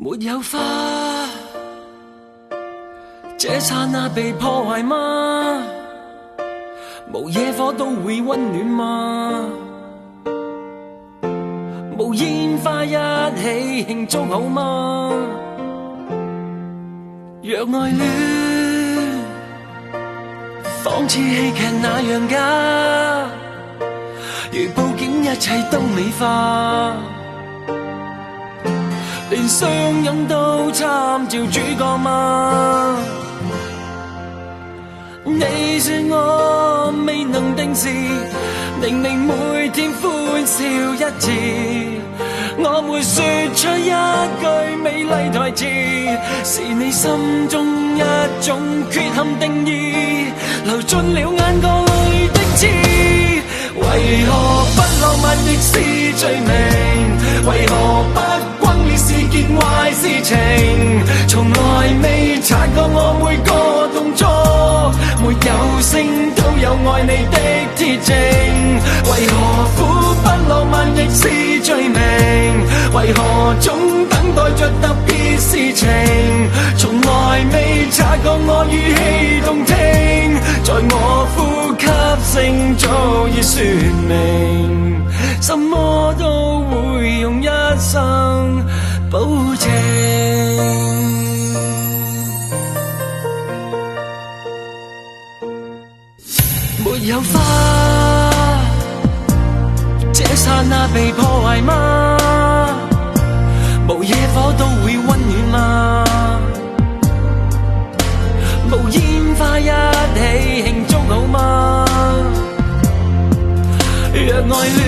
沒有花，這剎那被破壞嗎？無野火都會溫暖嗎？無煙花一起慶祝好嗎？若愛戀仿似戲劇那樣假，如佈景一切都美化，連相擁都參照主角嗎？你說我未能定時，明明每天歡笑一次，我沒說出一句美麗台詞，是你心中一種缺陷定義，流進了眼角裏的刺。為何不浪漫亦是罪名？為何不轟烈是件壞事情？從來未察覺我每個動作沒有聲都有愛你的鐵證。為何苦不浪漫亦是罪名？為何總等待着特別事情？從來未察覺我語氣動聽，在我呼吸聲早已說明，什麼都會用一生保證。沒有花，這剎那被破壞嗎？無野火都會溫暖嗎？無煙花一起慶祝好嗎？若愛戀